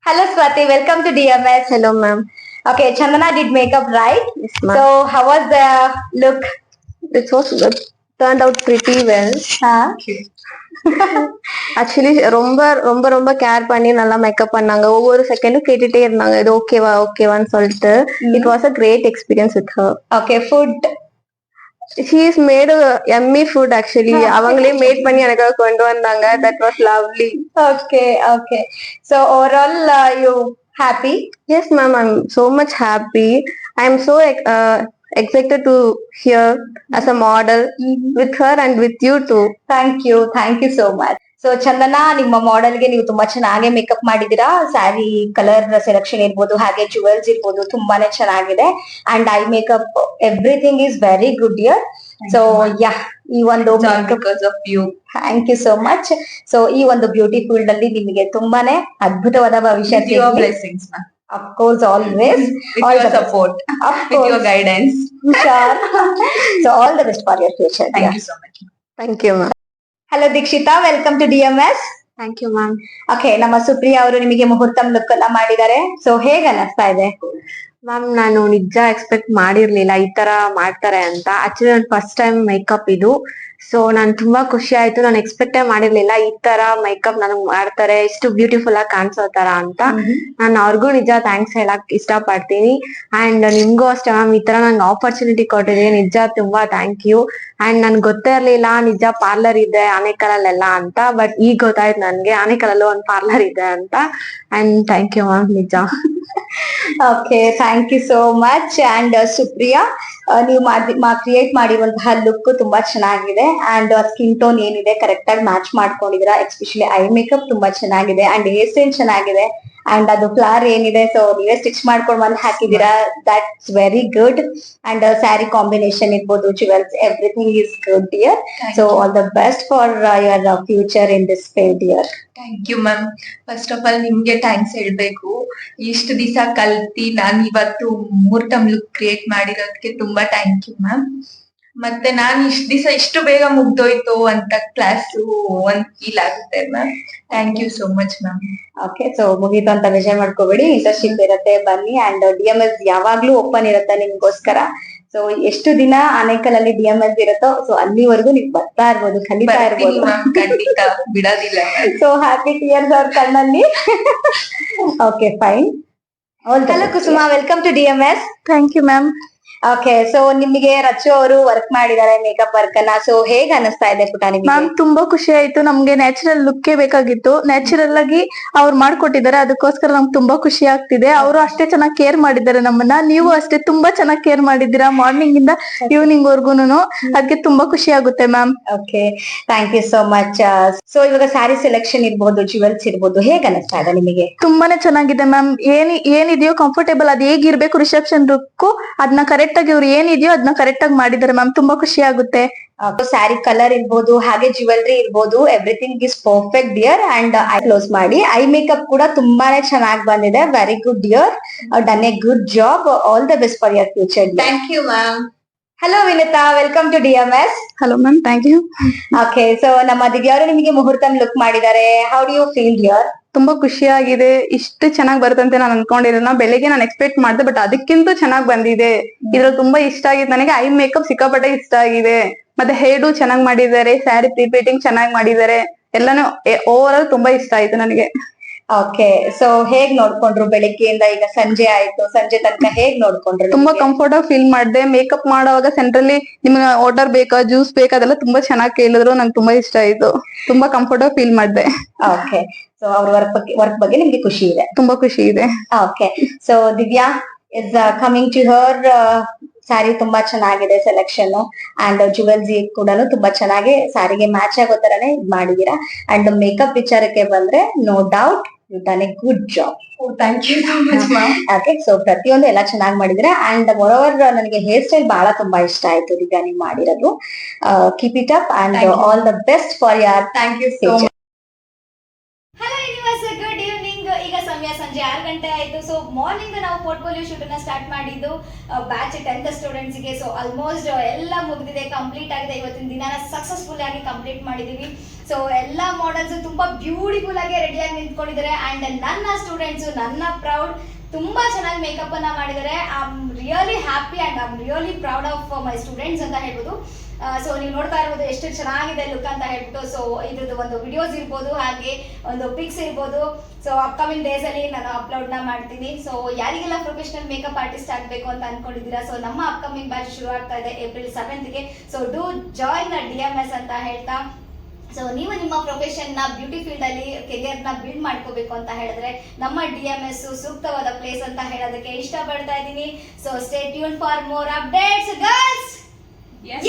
Hello Swati, welcome to DMS. Hello, ma'am. Okay, Chandana did makeup, right? Yes, ma'am. So how was the look? It was good. Turned out pretty well. Huh? Actually ரொம்ப ரொம்ப ரொம்ப care பண்ணி நல்லா makeup பண்ணாங்க. ஒவ்வொரு செகண்டும் கேட்டுட்டே இருந்தாங்க இது ஓகேவா ஓகேவான்னு சொல்லிட்டு. It was a great experience with her. Okay, food. She is made எம்மி ஃபுட் ஆக்சுவலி. அவங்களே மேட் பண்ணி எனக்காக கொண்டு வந்தாங்க. That was lovely. Okay. So overall, you happy? Yes, ma'am. I'm so much happy. I'm so excited to hear as a model with her and with you too. Thank you so much. So Chandana, ನಿಮ್ಮ ಮಾಡೆಲ್ಗೆ ನೀವು ತುಂಬಾ ಚೆನ್ನಾಗಿ makeup ಮಾಡಿದೀರಾ. Sari colour selection ಇರ್ಬೋದು, ಹಾಗೆ jewels ಇರ್ಬೋದು, ತುಂಬಾನೇ ಚೆನ್ನಾಗಿದೆ. And eye makeup everything is very good year. So yeah, ಈ ಒಂದು because of you. Thank you so much. So ಈ ಒಂದು ಬ್ಯೂಟಿ ಫೀಲ್ಡ್ ಅಲ್ಲಿ ನಿಮಗೆ ತುಂಬಾನೇ ಅದ್ಭುತವಾದ ಭವಿಷ್ಯ. Blessings ma'am. Of course, always. With All your the support. Of With your course. guidance. Sure. So all the best for your future. Thank you so much. Thank you, ma'am. Hello Dikshita, welcome to DMS. Thank you, ma'am. Okay, ನಮ್ಮ ಸುಪ್ರಿಯಾ ಅವರು ನಿಮಗೆ ಮುಹೂರ್ತಂ look ಅನ್ನ ಮಾಡಿದ್ದಾರೆ. So ಹೇಗ ಅನಿಸ್ತಾ ಇದೆ? Ma'am, ನಾನು ನಿಜ ಎಕ್ಸ್ಪೆಕ್ಟ್ ಮಾಡಿರ್ಲಿಲ್ಲ ಈ ತರ ಮಾಡ್ತಾರೆ ಅಂತ. ಆಕ್ಚುಲಿ ನನ್ನ ಫಸ್ಟ್ ಟೈಮ್ ಮೇಕಪ್ ಇದು. ಸೊ ನಾನು ತುಂಬಾ ಖುಷಿ ಆಯ್ತು. ನಾನು ಎಕ್ಸ್ಪೆಕ್ಟೇ ಮಾಡಿರ್ಲಿಲ್ಲ ಈ ತರ ಮೇಕಪ್ ನನಗ್ ಮಾಡ್ತಾರೆ, ಇಷ್ಟು ಬ್ಯೂಟಿಫುಲ್ ಆಗಿ ಕಾಣಿಸೋ ತರ ಅಂತ. ನಾನು ಅವ್ರಿಗೂ ನಿಜ ಥ್ಯಾಂಕ್ಸ್ ಹೇಳಕ್ ಇಷ್ಟ ಪಡ್ತೀನಿ. ಅಂಡ್ ನಿಮ್ಗೂ ಅಷ್ಟೇ ಮ್ಯಾಮ್, ಈ ತರ ನಂಗೆ ಆಪರ್ಚುನಿಟಿ ಕೊಟ್ಟಿದೆ, ನಿಜ ತುಂಬಾ ಥ್ಯಾಂಕ್ ಯು. ಅಂಡ್ ನನ್ಗೆ ಗೊತ್ತೇ ಇರ್ಲಿಲ್ಲ ನಿಜ ಪಾರ್ಲರ್ ಇದೆ ಆನೇಕಲಲ್ಲೆಲ್ಲ ಅಂತ. ಬಟ್ ಈಗ ಗೊತ್ತಾಯ್ತು ನನ್ಗೆ ಆನೇಕಲಲ್ಲೂ ಒಂದು ಪಾರ್ಲರ್ ಇದೆ ಅಂತ. ಅಂಡ್ ಥ್ಯಾಂಕ್ ಯು ಮ್ಯಾಮ್, ನಿಜ. Okay, thank you so much. And Supriya, ನೀವು ಕ್ರಿಯೇಟ್ ಮಾಡಿರುವಂತಹ ಲುಕ್ ತುಂಬಾ ಚೆನ್ನಾಗಿದೆ. ಅಂಡ್ ಸ್ಕಿನ್ ಟೋನ್ ಏನಿದೆ ಕರೆಕ್ಟ್ ಆಗಿ ಮ್ಯಾಚ್ ಮಾಡ್ಕೊಂಡಿದ್ದೀರಾ. ಎಸ್ಪೆಷಲಿ ಐ ಮೇಕಪ್ ತುಂಬಾ ಚೆನ್ನಾಗಿದೆ. ಅಂಡ್ ಹೇರ್ ಸ್ಟೈಲ್ ಚೆನ್ನಾಗಿದೆ. ಅಂಡ್ ಅದು ಫ್ಲವರ್ ಏನಿದೆ, ಸೊ ನೀವೇ ಸ್ಟಿಚ್ ಮಾಡ್ಕೊಂಡು ಬಂದು ಹಾಕಿದೀರಾ. That's very good. And sari combination ಇರ್ಬೋದು, jewels, everything is good year. So all the best for your future in this field dear. Thank you ma'am. First of all ನಿಮ್ಗೆ thanks ಹೇಳ್ಬೇಕು. ಇಷ್ಟು ದಿವಸ ಕಲ್ತಿ ನಾನು ಇವತ್ತು ಮುಹೂರ್ತಂ ಲುಕ್ ಕ್ರಿಯೇಟ್ ಮಾಡಿರೋದಕ್ಕೆ ತುಂಬಾ ಥ್ಯಾಂಕ್ ಯು ಮ್ಯಾಮ್. ಮತ್ತೆ ನಾನು ಇಷ್ಟು ದಿವಸ ಇಷ್ಟು ಬೇಗ ಮುಗ್ದೋಯ್ತು ಅಂತ ಕ್ಲಾಸು ಒಂದ್ ಫೀಲ್ ಆಗುತ್ತೆ ma'am. Thank you so much ma'am. Okay, so ಮುಗೀತು ಅಂತ ಬೇಜಾರ್ ಮಾಡ್ಕೋಬೇಡಿ. ಇಂಟರ್ನ್ಶಿಪ್ ಇರುತ್ತೆ, ಬನ್ನಿ. ಅಂಡ್ DMS ಯಾವಾಗ್ಲೂ ಓಪನ್ ಇರುತ್ತೆ ನಿಮ್ಗೋಸ್ಕರ. ಸೊ ಎಷ್ಟು ದಿನ ಆನೇಕಲಲ್ಲಿ DMS ಇರುತ್ತೋ, ಸೊ ಅಲ್ಲಿವರೆಗೂ ನೀವು ಬರ್ತಾ ಇರ್ಬೋದು, ಕಲಿತಾ ಇರ್ಬೋದು. ಖಂಡಿತ ಬಿಡೋದಿಲ್ಲ. ಸೊ ಹ್ಯಾಪಿ ಟಿಯರ್ಸ್ ಅವ್ರ ಕಣ್ಣಲ್ಲಿ. Okay, fine. Hello Kusuma, welcome to DMS. Thank you ma'am. Okay, so ನಿಮಗೆ ರಚು ಅವರು ವರ್ಕ್ ಮಾಡಿದ್ದಾರೆ ಮೇಕಪ್ ವರ್ಕ್ ಅನ್ನ. ಸೊ ಹೇಗ್ ಅನಿಸ್ತಾ ಇದೆ ಪುಟ ನಿಮಗೆ? ಮ್ಯಾಮ್, ತುಂಬಾ ಖುಷಿ ಆಯ್ತು. ನಮ್ಗೆ ನ್ಯಾಚುರಲ್ ಲುಕ್ಕೇ ಬೇಕಾಗಿತ್ತು. ನ್ಯಾಚುರಲ್ ಆಗಿ ಅವ್ರು ಮಾಡ್ಕೊಟ್ಟಿದ್ದಾರೆ, ಅದಕ್ಕೋಸ್ಕರ ನಮ್ಗೆ ತುಂಬಾ ಖುಷಿ ಆಗ್ತಿದೆ. ಅವರು ಅಷ್ಟೇ ಚೆನ್ನಾಗಿ ಕೇರ್ ಮಾಡಿದ್ದಾರೆ ನಮ್ಮನ್ನ. ನೀವು ಅಷ್ಟೇ ತುಂಬಾ ಚೆನ್ನಾಗಿ ಕೇರ್ ಮಾಡಿದ್ದೀರಾ, ಮಾರ್ನಿಂಗ್ ಇಂದ ಈವ್ನಿಂಗ್ ವರ್ಗುನು. ಅದಕ್ಕೆ ತುಂಬಾ ಖುಷಿ ಆಗುತ್ತೆ ma'am. Okay, thank you so much. So ಇವಾಗ ಸ್ಯಾರಿ ಸೆಲೆಕ್ಷನ್ ಇರ್ಬೋದು, ಜುವೆಲ್ಸ್ ಇರ್ಬೋದು, ಹೇಗ್ ಅನಿಸ್ತಾ ಇದೆ ನಿಮಗೆ? ತುಂಬಾನೇ ಚೆನ್ನಾಗಿದೆ ಮ್ಯಾಮ್. ಏನಿದೆಯೋ ಕಂಫರ್ಟೇಬಲ್ ಅದ್ ಹೇಗಿರ್ಬೇಕು ರಿಸೆಪ್ಷನ್ ಲುಕ್, ಅದನ್ನ ಕರೆಕ್ಟ್ ಆಗಿ ಇವ್ರು ಏನಿದೆಯೋ ಅದನ್ನ ಕರೆಕ್ಟ್ ಆಗಿ ಮಾಡಿದ್ದಾರೆ ಮ್ಯಾಮ್. ತುಂಬಾ ಖುಷಿ ಆಗುತ್ತೆ. ಸ್ಯಾರಿ ಕಲರ್ ಇರ್ಬೋದು, ಹಾಗೆ ಜ್ಯುವೆಲ್ರಿ ಇರ್ಬೋದು, everything is perfect dear. And eye close ಮಾಡಿ ಐ ಮೇಕಪ್ ಕೂಡ ತುಂಬಾನೇ ಚೆನ್ನಾಗಿ ಬಂದಿದೆ. Very good dear, done a good job. All the best for your future. Thank you ma'am. Hello Vinita, welcome to DMS. Hello ma'am, thank you. Okay, so ನಮ್ಮ ದಿವ್ಯ ಅವರು ನಿಮಗೆ ಮುಹೂರ್ತಂ look ಮಾಡಿದ್ದಾರೆ. How do you feel dear? ತುಂಬಾ ಖುಷಿ ಆಗಿದೆ. ಇಷ್ಟು ಚೆನ್ನಾಗಿ ಬರುತ್ತಂತೆ ನಾನು ಅನ್ಕೊಂಡಿರಲಿಲ್ಲ. ಬೆಳಿಗ್ಗೆ ನಾನು ಎಕ್ಸ್ಪೆಕ್ಟ್ ಮಾಡಿದೆ, ಬಟ್ ಅದಕ್ಕಿಂತ ಚೆನ್ನಾಗಿ ಬಂದಿದೆ. ಇದ್ರಲ್ಲಿ ತುಂಬಾ ಇಷ್ಟ ಆಗಿದೆ ನನಗೆ. ಐ ಮೇಕಪ್ ಸಿಕ್ಕಾಪಟ್ಟೆ ಇಷ್ಟ ಆಗಿದೆ. ಮತ್ತೆ ಹೇರ್ಡು ಚೆನ್ನಾಗಿ ಮಾಡಿದ್ದಾರೆ, ಸ್ಯಾರಿ ಪ್ರಿಪೇಟಿಂಗ್ ಚೆನ್ನಾಗಿ ಮಾಡಿದ್ದಾರೆ. ಎಲ್ಲಾನು ಓವರ್ ಆಲ್ ತುಂಬಾ ಇಷ್ಟ ಆಯ್ತು ನನಗೆ. ಓಕೆ, ಸೊ ಹೇಗ್ ನೋಡ್ಕೊಂಡ್ರು ಬೆಳಿಗ್ಗೆಯಿಂದ ಈಗ ಸಂಜೆ ಆಯ್ತು, ಸಂಜೆ ತನಕ ಹೇಗ್ ನೋಡ್ಕೊಂಡ್ರು? ತುಂಬಾ ಕಂಫರ್ಟ್ ಆಗಿ ಫೀಲ್ ಮಾಡಿದೆ. ಮೇಕಪ್ ಮಾಡುವಾಗ ಸೆಂಟ್ರಲ್ಲಿ ನಿಮ್ಗೆ ವಾಟರ್ ಬೇಕಾ, ಜ್ಯೂಸ್ ಬೇಕಾ, ಅದೆಲ್ಲ ತುಂಬಾ ಚೆನ್ನಾಗಿ ಕೇಳಿದ್ರು. ನಂಗೆ ತುಂಬಾ ಇಷ್ಟ ಆಯ್ತು. ತುಂಬಾ ಕಂಫರ್ಟ್ ಆಗಿ ಫೀಲ್ ಮಾಡಿದೆ. ಓಕೆ, ಸೊ ಅವ್ರ ವರ್ಕ್ ಬಗ್ಗೆ ನಿಮ್ಗೆ ಖುಷಿ ಇದೆ? ತುಂಬಾ ಖುಷಿ ಇದೆ. Okay, so Divya is coming to her. Sari ತುಂಬಾ ಚೆನ್ನಾಗಿದೆ ಸೆಲೆಕ್ಷನ್. ಅಂಡ್ ಜುವೆಲ್ಸ್ ಕೂಡ ತುಂಬಾ ಚೆನ್ನಾಗಿ ಸ್ಯಾರಿಗೆ ಮ್ಯಾಚ್ ಆಗೋ ತರನೇ ಇದ್ ಮಾಡಿದೀರಾ. ಅಂಡ್ ಮೇಕಪ್ ವಿಚಾರಕ್ಕೆ ಬಂದ್ರೆ no doubt you done a good job. Thank you so much ma'am. Okay, so ಪ್ರತಿಯೊಂದು ಎಲ್ಲ ಚೆನ್ನಾಗಿ ಮಾಡಿದ್ರೆ. ಅಂಡ್ ಮೋರೋವರ್ ನನಗೆ ಹೇರ್ ಸ್ಟೈಲ್ ಬಹಳ ತುಂಬಾ ಇಷ್ಟ ಆಯ್ತು ದಿವ್ಯಾ ನೀವು ಮಾಡಿರೋದು. Keep it up and all the best for your. Thank you so much. Hello universe, good evening. ಈಗ ಸಮಯ ಸಂಜೆ 6 ಗಂಟೆ ಆಯ್ತು. ಸೊ ಮಾರ್ನಿಂಗ್ ನಾವು ಪೋರ್ಟ್ಫೋಲಿಯೋ ಶೂಟ್ ಅನ್ನ ಸ್ಟಾರ್ಟ್ ಮಾಡಿದ್ದು ಬ್ಯಾಚ್ 10th ಸ್ಟೂಡೆಂಟ್ಸ್ ಗೆ. ಸೊ ಆಲ್ಮೋಸ್ಟ್ ಎಲ್ಲ ಮುಗಿದಿದೆ, ಕಂಪ್ಲೀಟ್ ಆಗಿದೆ. ಇವತ್ತಿನ ದಿನಾನ ಸಕ್ಸಸ್ಫುಲ್ ಆಗಿ ಕಂಪ್ಲೀಟ್ ಮಾಡಿದೀವಿ. ಸೊ ಎಲ್ಲ ಮಾಡೆಲ್ಸ್ ತುಂಬಾ ಬ್ಯೂಟಿಫುಲ್ ಆಗಿ ರೆಡಿಯಾಗಿ ನಿಂತ್ಕೊಂಡಿದ್ದಾರೆ ಅಂಡ್ ನನ್ನ ಸ್ಟೂಡೆಂಟ್ಸ್ ನನ್ನ ಪ್ರೌಡ್ ತುಂಬಾ ಚೆನ್ನಾಗಿ ಮೇಕಪ್ ಅನ್ನ ಮಾಡಿದ್ದಾರೆ. I am really happy and I am really proud of my students ಅಂತ ಹೇಳ್ಬೋದು. ಸೊ ನೀವು ನೋಡ್ತಾ ಇರ್ಬೋದು ಎಷ್ಟು ಚೆನ್ನಾಗಿದೆ ಲುಕ್ ಅಂತ ಹೇಳ್ಬಿಟ್ಟು. ಸೊ ಇದ್ರದ್ದು ಒಂದು ವಿಡಿಯೋಸ್ ಇರ್ಬೋದು, ಹಾಗೆ ಒಂದು ಪಿಕ್ಸ್ ಇರ್ಬೋದು. ಸೊ ಅಪ್ಕಮಿಂಗ್ ಡೇಸ್ ಅಲ್ಲಿ ನಾನು ಅಪ್ಲೋಡ್ ನ ಮಾಡ್ತೀನಿ. ಸೊ ಯಾರಿಗೆಲ್ಲ ಪ್ರೊಫೆಷನಲ್ ಮೇಕಪ್ ಆರ್ಟಿಸ್ಟ್ ಆಗಬೇಕು ಅಂತ ಅನ್ಕೊಂಡಿದ್ದೀರಾ, ಸೊ ನಮ್ಮ ಅಪ್ಕಮಿಂಗ್ ಬ್ಯಾಚ್ ಶುರು ಆಗ್ತಾ ಇದೆ ಏಪ್ರಿಲ್ 7ಗೆ. ಸೊ ಡೂ ಜಾಯಿನ್ DMS ಅಂತ ಹೇಳ್ತಾ, ಸೊ ನೀವು ನಿಮ್ಮ ಪ್ರೊಫೆಷನ್ ನ ಬ್ಯೂಟಿ ಫೀಲ್ಡ್ ಅಲ್ಲಿ ಕೆರಿಯರ್ ನ ಬಿಲ್ಡ್ ಮಾಡ್ಕೋಬೇಕು ಅಂತ ಹೇಳಿದ್ರೆ ನಮ್ಮ DMS ಸೂಕ್ತವಾದ ಪ್ಲೇಸ್ ಅಂತ ಹೇಳೋದಕ್ಕೆ ಇಷ್ಟಪಡ್ತಾ ಇದ್ದೀನಿ. So stay tune for more updates girls. Yes.